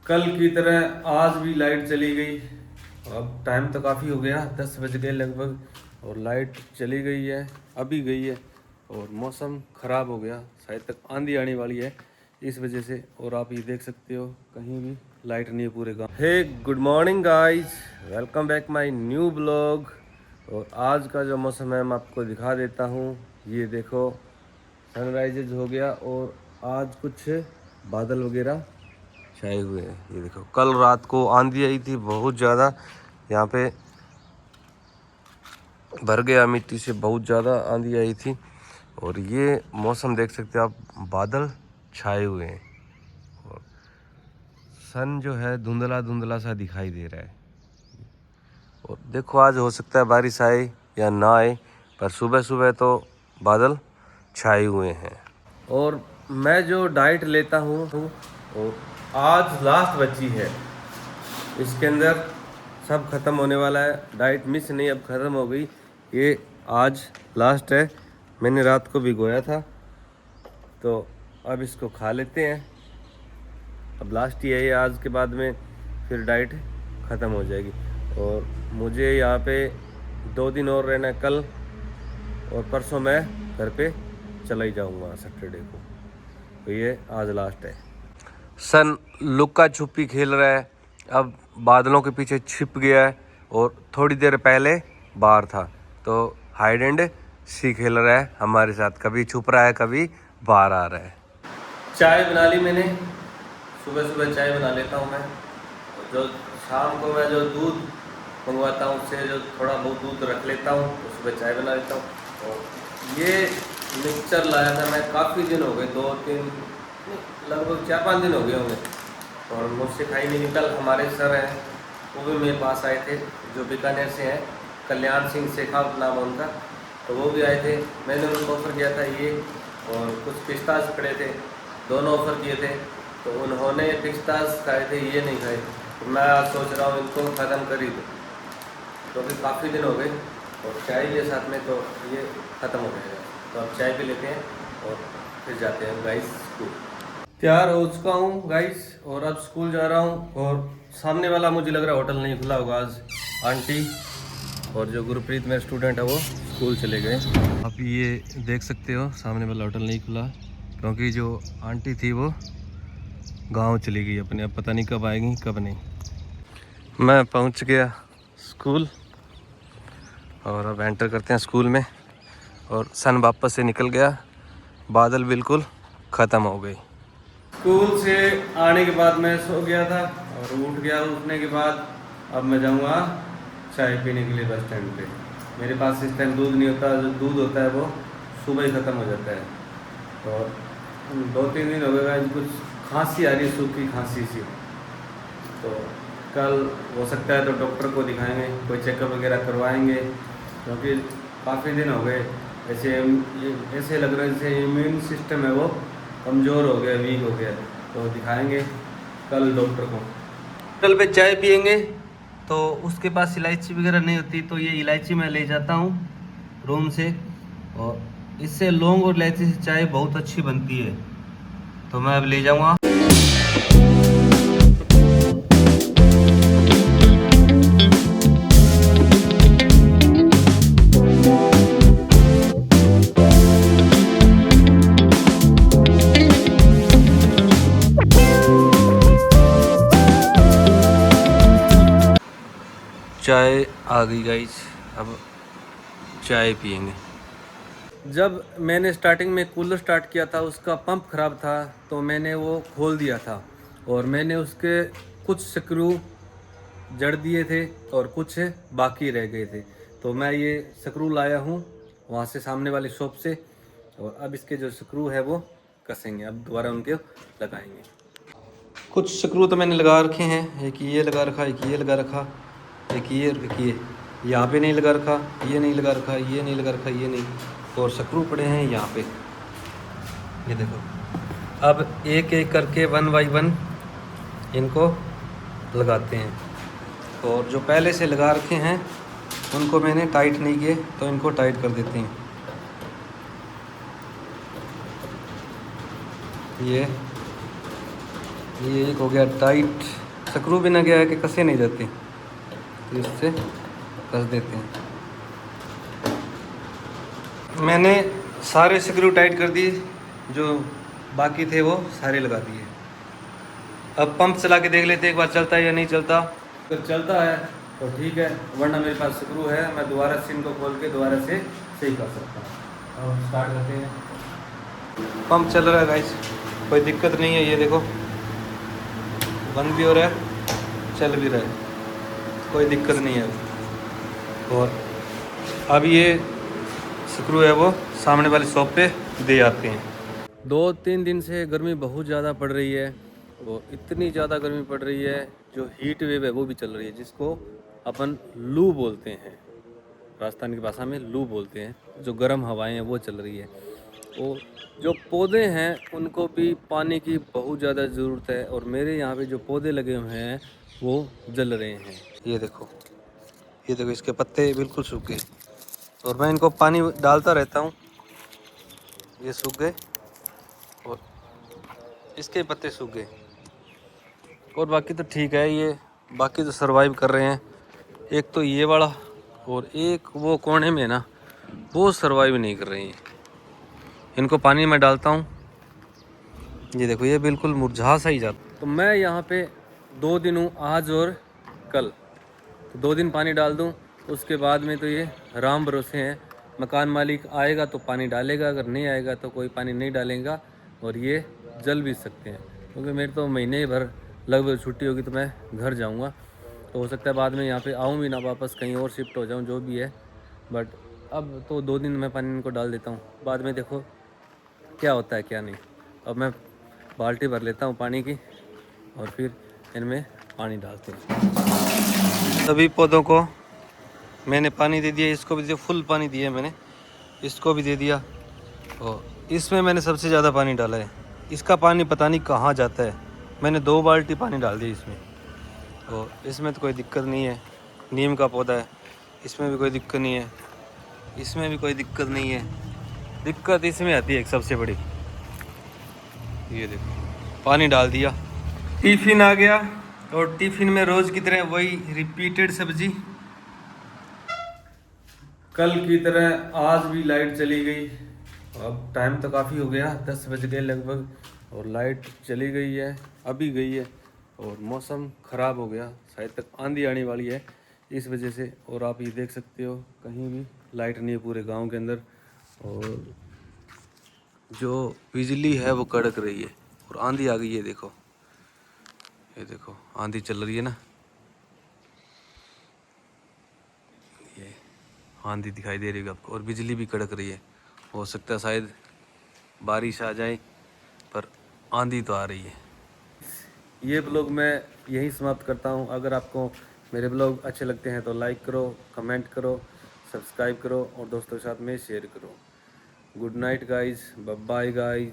कल की तरह आज भी लाइट चली गई। अब टाइम तो काफ़ी हो गया, 10 बज गए लगभग और लाइट चली गई है, अभी गई है। और मौसम ख़राब हो गया, शायद तक आंधी आने वाली है इस वजह से। और आप ये देख सकते हो कहीं भी लाइट नहीं है पूरे गाँव। Hey good morning guys, welcome back my new blog. और आज का जो मौसम है मैं आपको दिखा देता हूँ। ये देखो सनराइजेज हो गया और आज कुछ बादल वगैरह छाए हुए हैं। ये देखो कल रात को आंधी आई थी बहुत ज़्यादा, यहाँ पे भर गया मिट्टी से, बहुत ज़्यादा आंधी आई थी। और ये मौसम देख सकते हो आप, बादल छाए हुए हैं और सन जो है धुंधला धुंधला सा दिखाई दे रहा है। और देखो आज हो सकता है बारिश आए या ना आए, पर सुबह सुबह तो बादल छाए हुए हैं। और मैं जो डाइट लेता हूँ और आज लास्ट बची है, इसके अंदर सब ख़त्म होने वाला है। डाइट मिस नहीं, अब ख़त्म हो गई। ये आज लास्ट है, मैंने रात को भिगोया था तो अब इसको खा लेते हैं। अब लास्ट ही है ये, आज के बाद में फिर डाइट ख़त्म हो जाएगी। और मुझे यहाँ पे 2 दिन और रहना है, कल और परसों मैं घर पे चला ही जाऊँगा सैटरडे को। तो ये आज लास्ट है। सन लुक्का छुपी खेल रहा है, अब बादलों के पीछे छिप गया है और थोड़ी देर पहले बाहर था। तो हाइड एंड सी खेल रहा है हमारे साथ, कभी छुप रहा है कभी बाहर आ रहा है। चाय बना ली मैंने, सुबह सुबह चाय बना लेता हूँ मैं। जो शाम को मैं जो दूध मंगवाता हूँ उससे जो थोड़ा बहुत दूध रख लेता हूँ, तो सुबह चाय बना लेता हूँ। और ये मिक्सचर लाया था मैं, काफ़ी दिन हो गए, 2-3 लगभग 4-5 दिन हो गए होंगे और मुझसे खाई नहीं निकल। हमारे सर हैं वो भी मेरे पास आए थे, जो बीकानेर से हैं, कल्याण सिंह शेखावत नाम है उनका, तो वो भी आए थे। मैंने उनको ऑफ़र किया था ये, और कुछ पिस्तास पड़े थे, दोनों ऑफ़र किए थे। तो उन्होंने पिस्तास खाए थे, ये नहीं खाए। तो मैं आज सोच रहा हूँ इनको ख़त्म कर ही दूँ, क्योंकि काफ़ी दिन हो गए और चाय के साथ में तो ये ख़त्म हो जाएगा। तो अब चाय भी लेते हैं और फिर जाते हैं गाइस स्कूल। तैयार हो चुका हूँ गाइस और अब स्कूल जा रहा हूँ। और सामने वाला मुझे लग रहा है होटल नहीं खुला होगा आज। आंटी और जो गुरप्रीत मेरे स्टूडेंट है वो स्कूल चले गए। आप ये देख सकते हो सामने वाला होटल नहीं खुला, क्योंकि जो आंटी थी वो गांव चली गई अपने, अब पता नहीं कब आएगी कब नहीं। मैं पहुंच गया स्कूल और अब एंटर करते हैं स्कूल में। और सन वापस से निकल गया, बादल बिल्कुल ख़त्म हो गई। स्कूल से आने के बाद मैं सो गया था और उठ गया। उठने के बाद अब मैं जाऊंगा चाय पीने के लिए बस स्टैंड पे। मेरे पास इस टाइम दूध नहीं होता, जो दूध होता है वो सुबह ही ख़त्म हो जाता है। तो 2-3 दिन हो गए, कुछ खांसी आ रही है, सूखी खांसी सी। तो कल हो सकता है तो डॉक्टर को दिखाएंगे, कोई चेकअप वगैरह करवाएंगे, क्योंकि काफ़ी दिन हो गए। ऐसे लग रहा है जैसे इम्यून सिस्टम है वो कमज़ोर हो गया, वीक हो गया। तो दिखाएंगे कल डॉक्टर को। होटल पे चाय पियेंगे तो उसके पास इलायची वगैरह नहीं होती, तो ये इलायची मैं ले जाता हूँ रूम से, और इससे लौंग और इलायची से चाय बहुत अच्छी बनती है। तो मैं अब ले जाऊँगा। चाय आ गई गाइस, अब चाय पियेंगे। जब मैंने स्टार्टिंग में कूलर स्टार्ट किया था, उसका पंप ख़राब था, तो मैंने वो खोल दिया था और मैंने उसके कुछ स्क्रू जड़ दिए थे और कुछ बाकी रह गए थे। तो मैं ये स्क्रू लाया हूँ वहाँ से, सामने वाली शॉप से, और अब इसके जो स्क्रू है वो कसेंगे, अब दोबारा उनके लगाएंगे। कुछ स्क्रू तो मैंने लगा रखे हैं, एक ये लगा रखा, एक ये लगा रखा, एक ये यहाँ पे नहीं लगा रखा, ये नहीं लगा रखा, ये नहीं लगा रखा, ये नहीं, और स्क्रू पड़े हैं यहाँ पे, ये देखो। अब एक एक करके 1 बाई 1 इनको लगाते हैं। और जो पहले से लगा रखे हैं उनको मैंने टाइट नहीं किए, तो इनको टाइट कर देते हैं। ये ये एक हो गया टाइट, स्क्रू भी ना गया है कि कसे नहीं जाते, तो इससे कस देते हैं। मैंने सारे स्क्रू टाइट कर दिए, जो बाकी थे वो सारे लगा दिए। अब पंप चला के देख लेते हैं एक बार चलता है या नहीं चलता। अगर चलता है तो ठीक है, वरना मेरे पास स्क्रू है, मैं दोबारा से इनको खोल के दोबारा से सही कर सकता हूँ। और स्टार्ट करते हैं। पंप चल रहा है गाइस, कोई दिक्कत नहीं है। ये देखो बंद भी हो रहा है, चल भी रहा है, कोई दिक्कत नहीं है। और अब ये स्क्रू है वो सामने वाली शॉप पे दे जाते हैं। 2-3 दिन से गर्मी बहुत ज़्यादा पड़ रही है, वो इतनी ज़्यादा गर्मी पड़ रही है, जो हीट वेव है वो भी चल रही है, जिसको अपन लू बोलते हैं, राजस्थान की भाषा में लू बोलते हैं। जो गर्म हवाएं हैं वो चल रही है। वो जो पौधे हैं उनको भी पानी की बहुत ज़्यादा ज़रूरत है, और मेरे यहाँ पे जो पौधे लगे हुए हैं वो जल रहे हैं। ये देखो, ये देखो, इसके पत्ते बिल्कुल सूख गए, और मैं इनको पानी डालता रहता हूँ। ये सूख गए और इसके पत्ते सूख गए, और बाकी तो ठीक है। ये बाकी तो सरवाइव कर रहे हैं। एक तो ये वाला और एक वो कोने में ना, वो सरवाइव नहीं कर रही हैं। इनको पानी में डालता हूँ, ये देखो ये बिल्कुल मुरझा सा ही जाता। तो मैं यहाँ पे 2 दिन हूँ, आज और कल, तो 2 दिन पानी डाल दूँ, उसके बाद में तो ये राम भरोसे हैं। मकान मालिक आएगा तो पानी डालेगा, अगर नहीं आएगा तो कोई पानी नहीं डालेगा, और ये जल भी सकते हैं। क्योंकि मेरी तो महीने भर लगभग छुट्टी होगी, तो मैं घर जाऊँगा, तो हो सकता है बाद में यहाँ पे आऊँ भी ना, वापस कहीं और शिफ्ट हो जाऊँ, जो भी है। बट अब तो 2 दिन मैं पानी इनको डाल देता हूँ, बाद में देखो क्या होता है क्या नहीं। अब मैं बाल्टी भर लेता हूँ पानी की, और फिर इनमें पानी डालते हैं। सभी पौधों को मैंने पानी दे दिया, इसको भी फुल पानी दिया मैंने, इसको भी दे दिया, और इसमें मैंने सबसे ज़्यादा पानी डाला है। इसका पानी पता नहीं कहाँ जाता है, मैंने 2 बाल्टी पानी डाल दिया इसमें। और इसमें तो कोई दिक्कत नहीं है, नीम का पौधा है, इसमें भी कोई दिक्कत नहीं है, इसमें भी कोई दिक्कत नहीं है। दिक्कत इसमें आती है एक सबसे बड़ी, ये देखो पानी डाल दिया, टिफ़िन आ गया, और टिफ़िन में रोज़ की तरह वही रिपीटेड सब्जी। कल की तरह आज भी लाइट चली गई। अब टाइम तो काफ़ी हो गया, 10 बज गए लगभग, और लाइट चली गई है, अभी गई है। और मौसम ख़राब हो गया, शायद तक आंधी आने वाली है इस वजह से। और आप ये देख सकते हो कहीं भी लाइट नहीं है पूरे गांव के अंदर, और जो बिजली है वो कड़क रही है, और आंधी आ गई है। देखो ये देखो आंधी चल रही है ना, ये आंधी दिखाई दे रही है आपको, और बिजली भी कड़क रही है। हो सकता है शायद बारिश आ जाए, पर आंधी तो आ रही है। ये ब्लॉग मैं यहीं समाप्त करता हूँ। अगर आपको मेरे ब्लॉग अच्छे लगते हैं तो लाइक करो, कमेंट करो, सब्सक्राइब करो, और दोस्तों के साथ में शेयर करो। Good night guys, bye bye guys.